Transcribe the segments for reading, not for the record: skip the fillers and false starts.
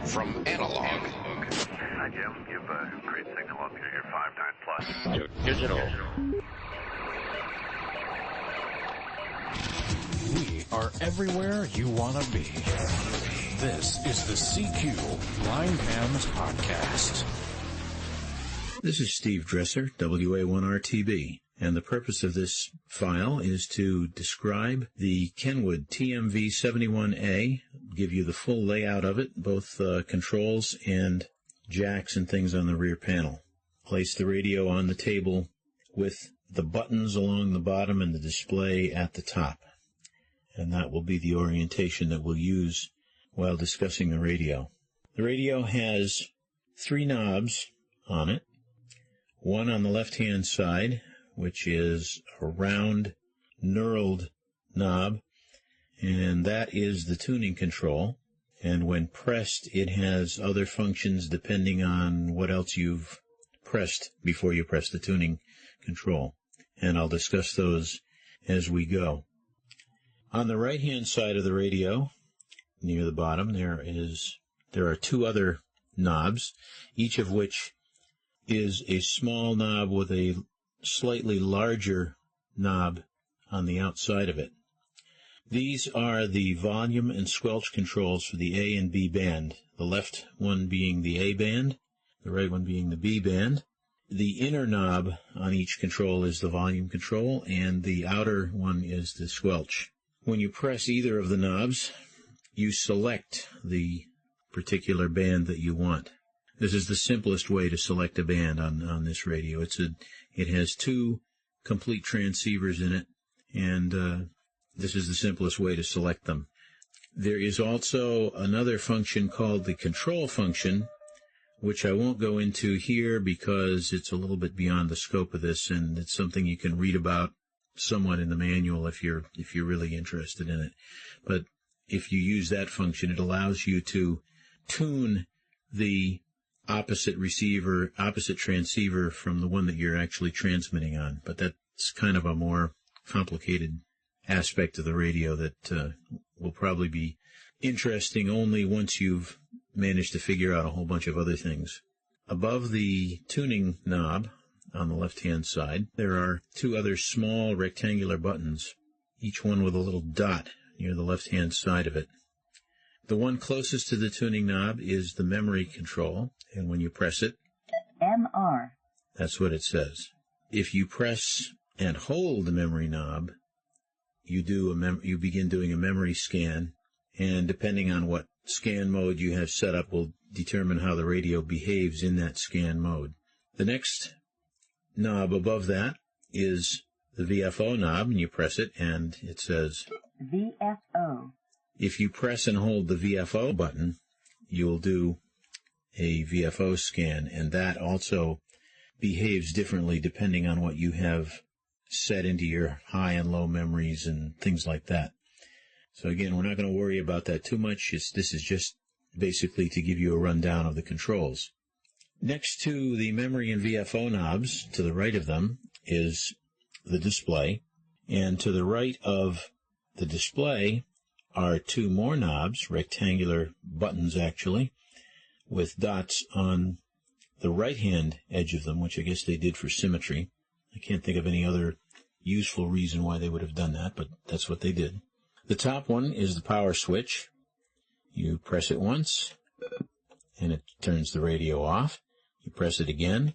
From analog Hi, Jim. You've great signal up here. You're 5.9 plus. to digital. We are everywhere you want to be. This is the CQ Blind Hams Podcast. This is Steve WA1RTB, and the purpose of this file is to describe the Kenwood TMV71A, give you the full layout of it, both controls and jacks and things on the rear panel. Place the radio on the table with the buttons along the bottom and the display at the top. And that will be the orientation that we'll use while discussing the radio. The radio has 3 knobs on it. One on the left-hand side, which is a round, knurled knob, and that is the tuning control. And when pressed, it has other functions depending on what else you've pressed before you press the tuning control. And I'll discuss those as we go. On the right-hand side of the radio, near the bottom, there are 2 other knobs, each of which is a small knob with a slightly larger knob on the outside of it. These are the volume and squelch controls for the A and B band, the left one being the A band, the right one being the B band. The inner knob on each control is the volume control, and the outer one is the squelch. When you press either of the knobs, you select the particular band that you want. This is the simplest way to select a band on this radio. It has 2 complete transceivers in it, and this is the simplest way to select them. There is also another function called the control function, which I won't go into here because it's a little bit beyond the scope of this, and it's something you can read about somewhat in the manual if you're really interested in it. But if you use that function, it allows you to tune the opposite transceiver from the one that you're actually transmitting on. But that's kind of a more complicated aspect of the radio that will probably be interesting only once you've managed to figure out a whole bunch of other things. Above the tuning knob on the left-hand side, there are 2 other small rectangular buttons, each one with a little dot near the left-hand side of it. The one closest to the tuning knob is the memory control, and when you press it, MR. That's what it says. If you press and hold the memory knob, you begin doing a memory scan, and depending on what scan mode you have set up will determine how the radio behaves in that scan mode. The next knob above that is the VFO knob, and you press it, and it says VFO. If you press and hold the VFO button, you'll do a VFO scan, and that also behaves differently depending on what you have set into your high and low memories and things like that. So again, we're not going to worry about that too much. This is just basically to give you a rundown of the controls. Next to the memory and VFO knobs, to the right of them, is the display, and to the right of the display are 2 more knobs, rectangular buttons actually, with dots on the right-hand edge of them, which I guess they did for symmetry. I can't think of any other useful reason why they would have done that, but that's what they did. The top one is the power switch. You press it once, and it turns the radio off. You press it again,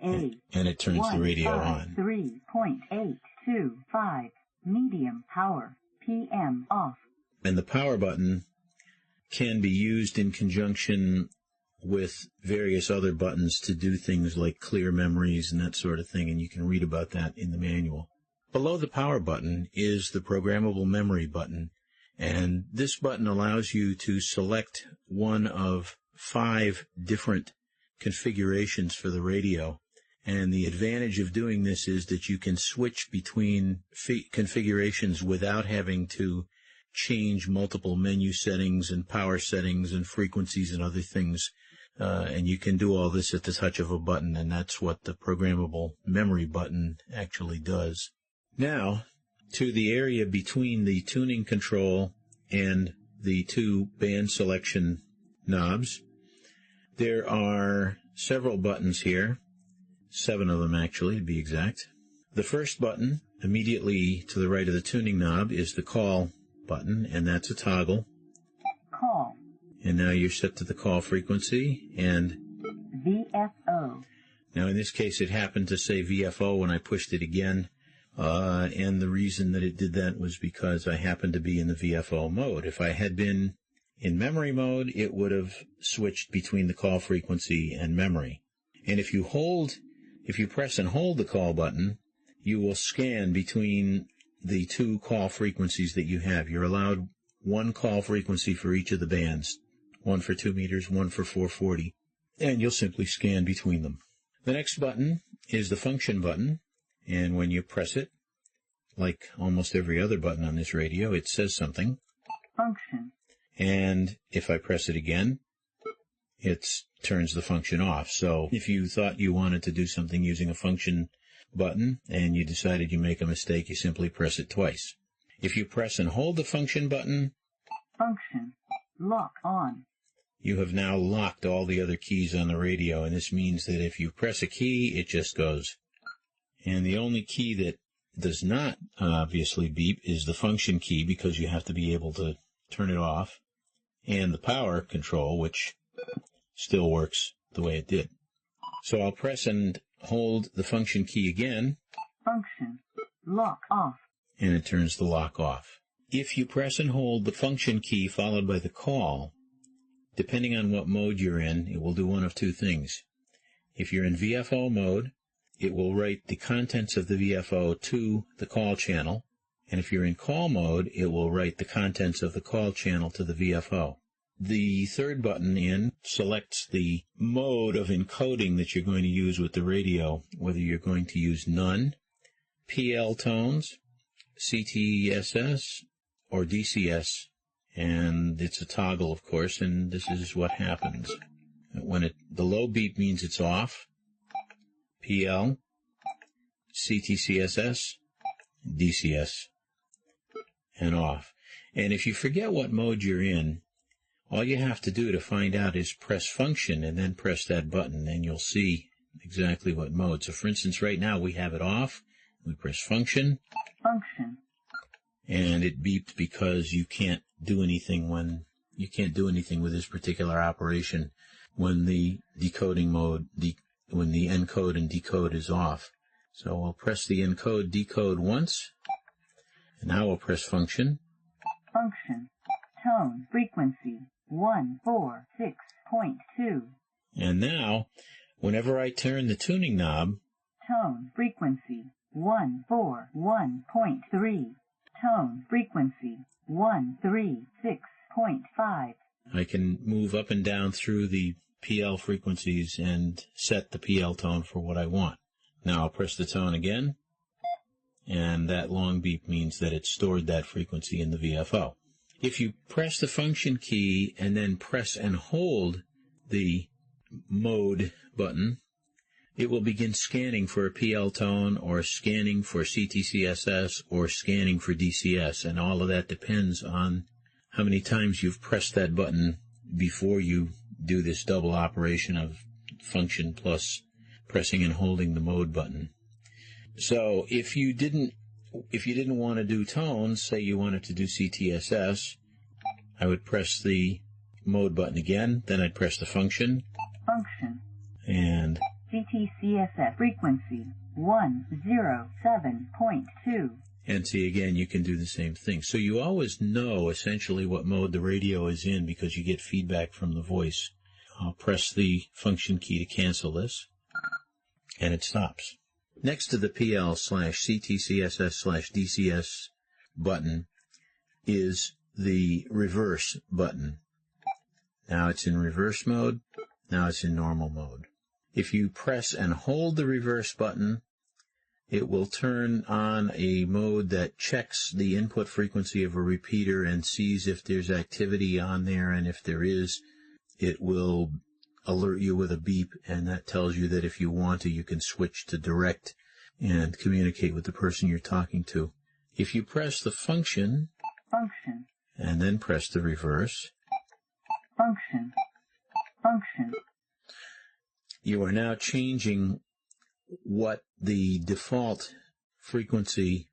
and it turns the radio on. 3.825, medium power. PM off. And the power button can be used in conjunction with various other buttons to do things like clear memories and that sort of thing, and you can read about that in the manual. Below the power button is the programmable memory button, and this button allows you to select one of 5 different configurations for the radio. And the advantage of doing this is that you can switch between configurations without having to change multiple menu settings and power settings and frequencies and other things. And you can do all this at the touch of a button, and that's what the programmable memory button actually does. Now, to the area between the tuning control and the 2 band selection knobs. There are several buttons here, 7 of them actually to be exact. The first button, immediately to the right of the tuning knob, is the call button, and that's a toggle. Call. And now you're set to the call frequency, and VFO. now in this case it happened to say VFO when I pushed it again, and the reason that it did that was because I happened to be in the VFO mode. If I had been in memory mode, it would have switched between the call frequency and memory. And if you press and hold the call button, you will scan between the 2 call frequencies that you have. You're allowed 1 call frequency for each of the bands, 1 for 2 meters, 1 for 440, and you'll simply scan between them. The next button is the function button, and when you press it, like almost every other button on this radio, it says something. Function. And if I press it again, it turns the function off. So if you thought you wanted to do something using a function button and you decided you make a mistake, you simply press it twice. If you press and hold the function button, function, lock on. You have now locked all the other keys on the radio, and this means that if you press a key, it just goes. And the only key that does not obviously beep is the function key, because you have to be able to turn it off, and the power control, which still works the way it did. So I'll press and hold the function key again. Function, lock off. And it turns the lock off. If you press and hold the function key followed by the call, depending on what mode you're in, it will do one of 2 things. If you're in VFO mode, it will write the contents of the VFO to the call channel, and if you're in call mode, it will write the contents of the call channel to the VFO. The third button in selects the mode of encoding that you're going to use with the radio, whether you're going to use none, PL tones, CTSS, or DCS, and it's a toggle, of course, and this is what happens. When the low beep means it's off, PL, CTCSS, DCS, and off. And if you forget what mode you're in, all you have to do to find out is press function and then press that button, and you'll see exactly what mode. So for instance, right now we have it off. We press function. Function. And it beeped because you can't do anything with this particular operation when the decoding mode, when the encode and decode is off. So I'll press the encode decode once, and now I'll press function. Function, tone, frequency, 146.2. And now, whenever I turn the tuning knob, tone, frequency, 141.3. Tone, frequency, 136.5. I can move up and down through the PL frequencies and set the PL tone for what I want. Now I'll press the tone again, and that long beep means that it stored that frequency in the VFO. If you press the function key and then press and hold the mode button, it will begin scanning for a PL tone, or scanning for CTCSS, or scanning for DCS, and all of that depends on how many times you've pressed that button before you do this double operation of function plus pressing and holding the mode button. So if you didn't want to do tones, say you wanted to do CTSS, I would press the mode button again, then I'd press the function. Function. And CTCSS frequency 107.2. And see, again, you can do the same thing. So you always know essentially what mode the radio is in because you get feedback from the voice. I'll press the function key to cancel this, and it stops. Next to the PL/CTCSS/DCS button is the reverse button. Now it's in reverse mode. Now it's in normal mode. If you press and hold the reverse button, it will turn on a mode that checks the input frequency of a repeater and sees if there's activity on there, and if there is, it will alert you with a beep, and that tells you that if you want to, you can switch to direct and communicate with the person you're talking to. If you press the function, Function. and then press the reverse, Function. Function. You are now changing what the default frequency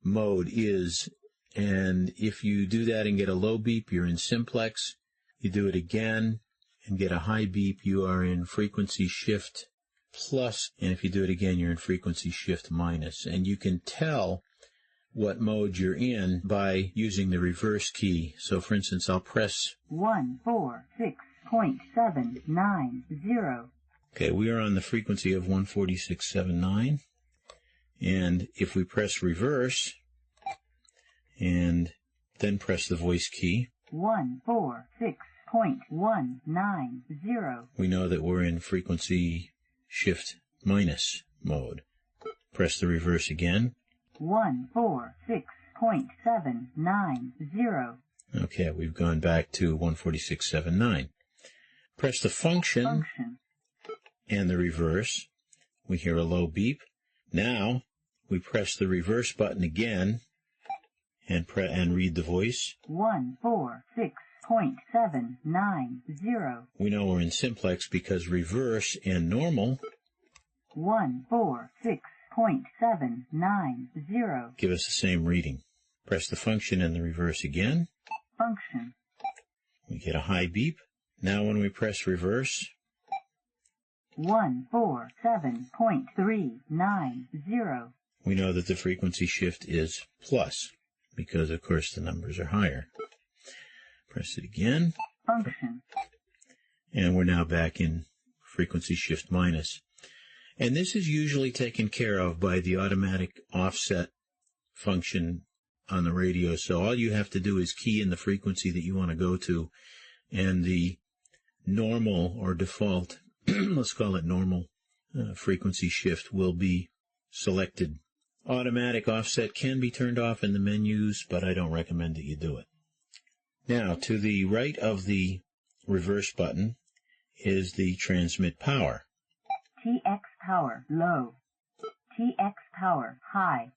mode is, and if you do that and get a low beep, you're in simplex. You do it again and get a high beep, you are in frequency shift plus, and if you do it again, you're in frequency shift minus. And you can tell what mode you're in by using the reverse key. So for instance, I'll press 146.790. Okay, we are on the frequency of 146.79, and if we press reverse and then press the voice key, 146.190. we know that we're in frequency shift minus mode. Press the reverse again. 146.790. Okay, we've gone back to 146.79. Press the function and the reverse. We hear a low beep. Now we press the reverse button again and read the voice. 146.790. We know we're in simplex because reverse and normal 146.790. give us the same reading. Press the function and the reverse again. Function. We get a high beep. Now when we press reverse, 147.390. we know that the frequency shift is plus, because of course the numbers are higher. Press it again. Function. And we're now back in frequency shift minus. And this is usually taken care of by the automatic offset function on the radio. So all you have to do is key in the frequency that you want to go to, and the normal or default, let's call it normal, frequency shift will be selected. Automatic offset can be turned off in the menus, but I don't recommend that you do it. Now, to the right of the reverse button is the transmit power. TX power low. TX power high.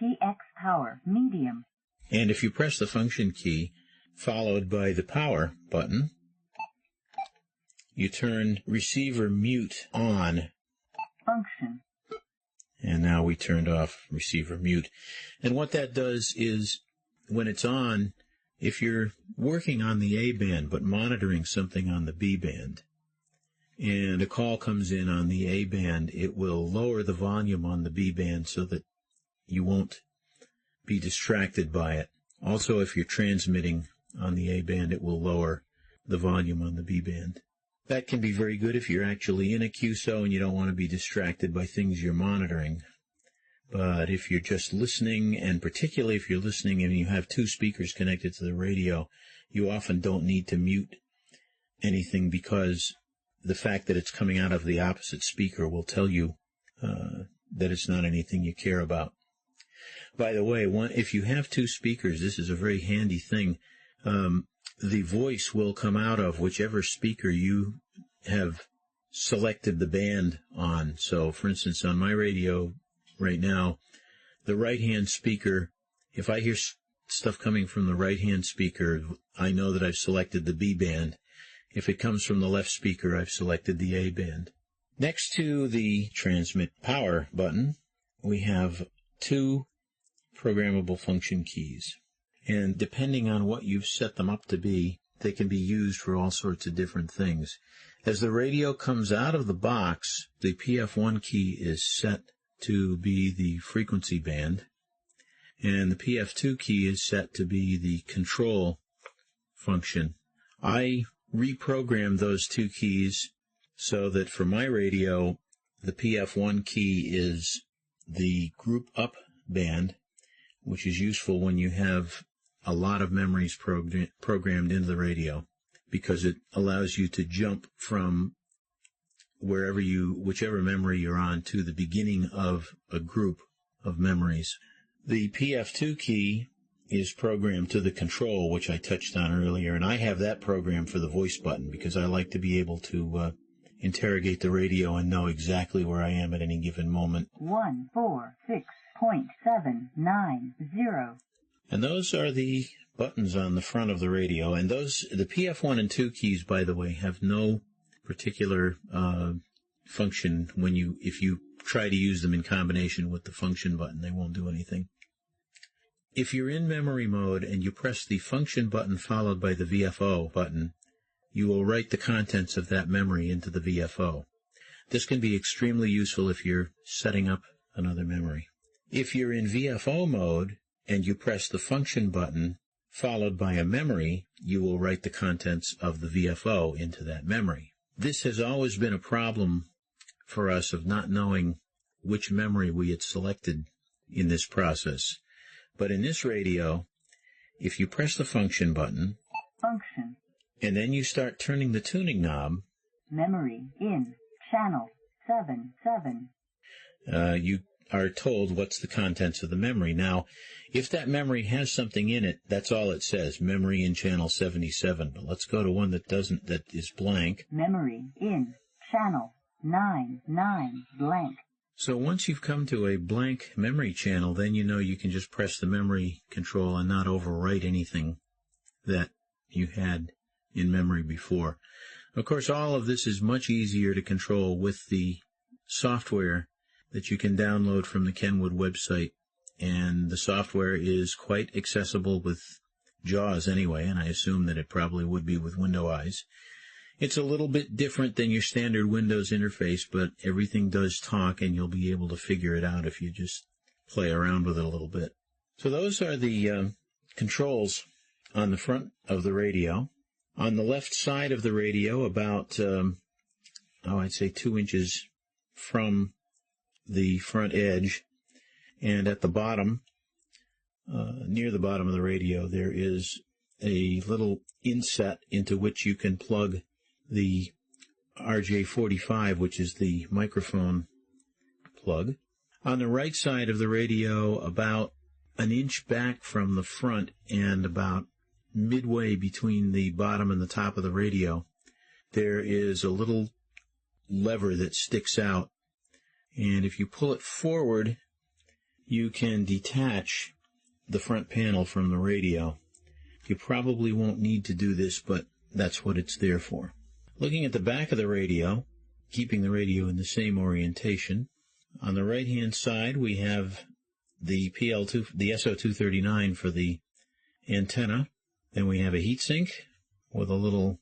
TX power medium. And if you press the function key followed by the power button, you turn receiver mute on. Function. And now we turned off receiver mute. And what that does is, when it's on, if you're working on the A band but monitoring something on the B band, and a call comes in on the A band, it will lower the volume on the B band so that you won't be distracted by it. Also, if you're transmitting on the A band, it will lower the volume on the B band. That can be very good if you're actually in a QSO and you don't want to be distracted by things you're monitoring. But if you're just listening, and particularly if you're listening and you have two speakers connected to the radio, you often don't need to mute anything, because the fact that it's coming out of the opposite speaker will tell you that it's not anything you care about. By the way, if you have two speakers, this is a very handy thing. The voice will come out of whichever speaker you have selected the band on. So, for instance, on my radio right now, the right-hand speaker, if I hear stuff coming from the right-hand speaker, I know that I've selected the B band. If it comes from the left speaker, I've selected the A band. Next to the transmit power button, we have two programmable function keys. And depending on what you've set them up to be, they can be used for all sorts of different things. As the radio comes out of the box, the PF1 key is set to be the frequency band, and the PF2 key is set to be the control function. I reprogrammed those two keys so that for my radio, the PF1 key is the group up band, which is useful when you have a lot of memories programmed into the radio, because it allows you to jump from whichever memory you're on to the beginning of a group of memories. The PF2 key is programmed to the control, which I touched on earlier, and I have that programmed for the voice button because I like to be able to interrogate the radio and know exactly where I am at any given moment. 146.790. And those are the buttons on the front of the radio, and the PF1 and 2 keys, by the way, have no particular function if you try to use them in combination with the function button. They won't do anything. If you're in memory mode and you press the function button followed by the VFO button, you will write the contents of that memory into the VFO. This can be extremely useful if you're setting up another memory. If you're in VFO mode and you press the function button followed by a memory, you will write the contents of the VFO into that memory. This has always been a problem for us of not knowing which memory we had selected in this process. But in this radio, if you press the function button, function, and then you start turning the tuning knob, memory in channel 77, you are told what's the contents of the memory. Now, if that memory has something in it, that's all it says, memory in channel 77. But let's go to one that is blank. Memory in channel 99 blank. So once you've come to a blank memory channel, then you know you can just press the memory control and not overwrite anything that you had in memory before. Of course, all of this is much easier to control with the software that you can download from the Kenwood website. And the software is quite accessible with JAWS anyway, and I assume that it probably would be with Window Eyes. It's a little bit different than your standard Windows interface, but everything does talk, and you'll be able to figure it out if you just play around with it a little bit. So those are the controls on the front of the radio. On the left side of the radio, about, I'd say 2 inches from the front edge, and at the bottom, near the bottom of the radio, there is a little inset into which you can plug the RJ45, which is the microphone plug. On the right side of the radio, about an inch back from the front and about midway between the bottom and the top of the radio, there is a little lever that sticks out. And if you pull it forward, you can detach the front panel from the radio. You probably won't need to do this, but that's what it's there for. Looking at the back of the radio, keeping the radio in the same orientation, on the right-hand side we have the the SO239 for the antenna. Then we have a heatsink with a little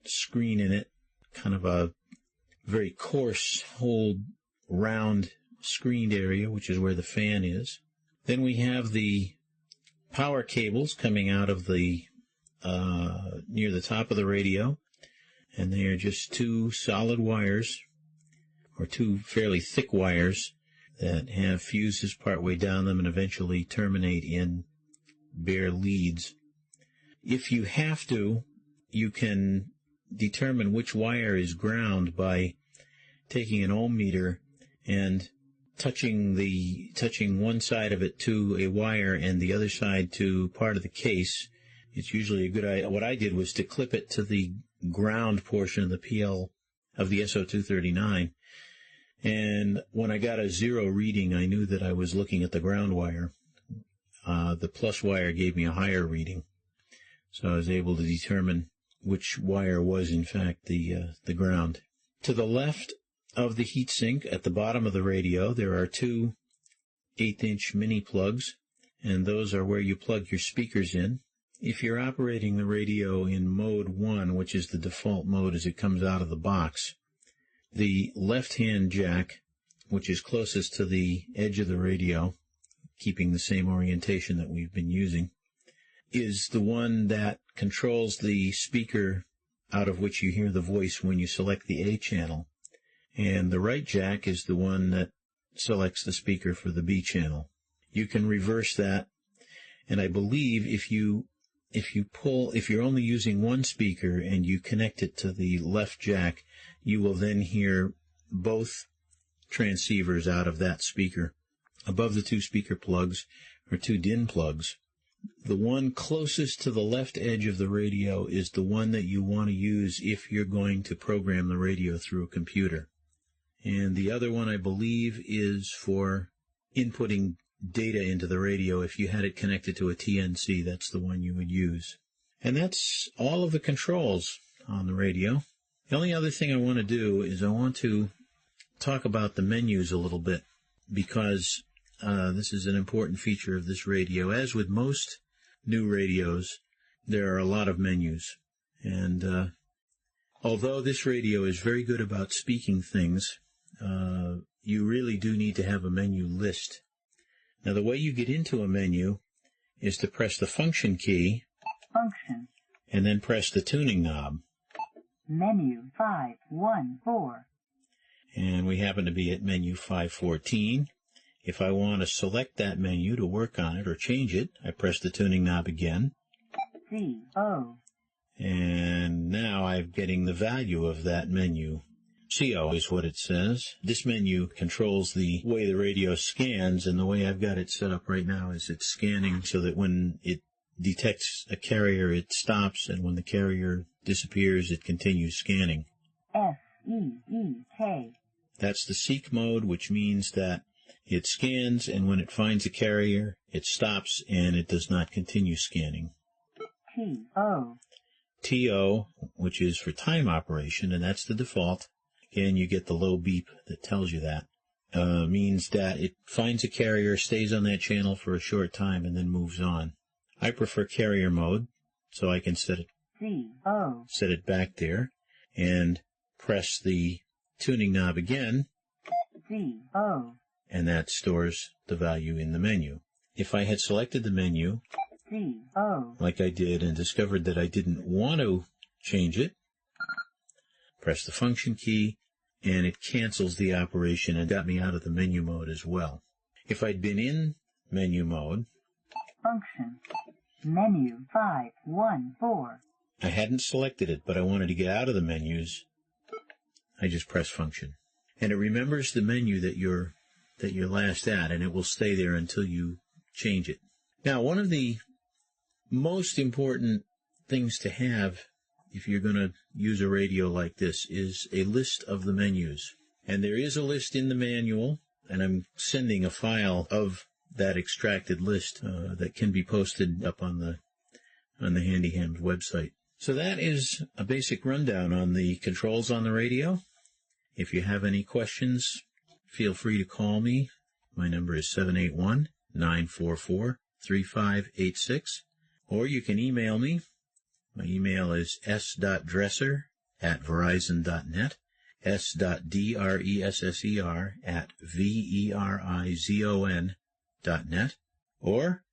screen in it, kind of a very coarse, whole round screened area, which is where the fan is. Then we have the power cables coming out of the near the top of the radio, and they are just 2 solid wires, or 2 fairly thick wires that have fuses partway down them and eventually terminate in bare leads. If you have to, you can determine which wire is ground by taking an ohm meter and touching one side of it to a wire and the other side to part of the case. It's usually a good idea. What I did was to clip it to the ground portion of the PL of the SO239. And when I got a 0 reading, I knew that I was looking at the ground wire. The plus wire gave me a higher reading. So I was able to determine which wire was, in fact, the ground. To the left of the heatsink, at the bottom of the radio, there are 2 1/8-inch mini plugs, and those are where you plug your speakers in. If you're operating the radio in mode 1, which is the default mode as it comes out of the box, the left-hand jack, which is closest to the edge of the radio, keeping the same orientation that we've been using, is the one that controls the speaker out of which you hear the voice when you select the A channel. And the right jack is the one that selects the speaker for the B channel. You can reverse that, and I believe if you're only using one speaker and you connect it to the left jack, you will then hear both transceivers out of that speaker. Above the 2 speaker plugs are 2 DIN plugs. The one closest to the left edge of the radio is the one that you want to use if you're going to program the radio through a computer. And the other one, I believe, is for inputting data into the radio. If you had it connected to a TNC, that's the one you would use. And that's all of the controls on the radio. The only other thing I want to do is I want to talk about the menus a little bit, because this is an important feature of this radio. As with most new radios, there are a lot of menus. And although this radio is very good about speaking things, you really do need to have a menu list. Now, the way you get into a menu is to press the function key, Function. and then press the tuning knob. Menu 514. And we happen to be at menu 514. If I want to select that menu to work on it or change it, I press the tuning knob again. CO. And now I'm getting the value of that menu. CO is what it says. This menu controls the way the radio scans, and the way I've got it set up right now is it's scanning so that when it detects a carrier, it stops, and when the carrier disappears, it continues scanning. SEEK. That's the seek mode, which means that it scans, and when it finds a carrier, it stops, and it does not continue scanning. TO. TO, which is for time operation, and that's the default. Again, you get the low beep that tells you that. Means that it finds a carrier, stays on that channel for a short time, and then moves on. I prefer carrier mode, so I can set it back there, and press the tuning knob again, CO. and that stores the value in the menu. If I had selected the menu, CO. like I did, and discovered that I didn't want to change it, press the function key, and it cancels the operation and got me out of the menu mode as well. If I'd been in menu mode, Function. Menu 514. I hadn't selected it, but I wanted to get out of the menus, I just press function. And it remembers the menu that you're last at, and it will stay there until you change it. Now, one of the most important things to have if you're going to use a radio like this is a list of the menus. And there is a list in the manual, and I'm sending a file of that extracted list that can be posted up on the Handy Hams website. So that is a basic rundown on the controls on the radio. If you have any questions, feel free to call me. My number is 781-944-3586. Or you can email me. My email is s.dresser@verizon.net, s.dresser@verizon.net. Or,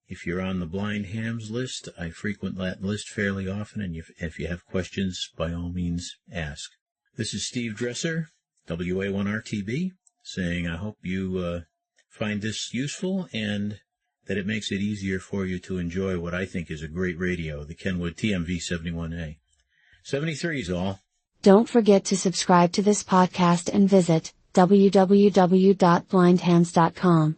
if you're on the Blind Hams list, I frequent that list fairly often, and if you have questions, by all means, ask. This is Steve Dresser, WA1RTB, saying I hope you find this useful and that it makes it easier for you to enjoy what I think is a great radio, the Kenwood TMV71A. 73's all. Don't forget to subscribe to this podcast and visit www.blindhams.com.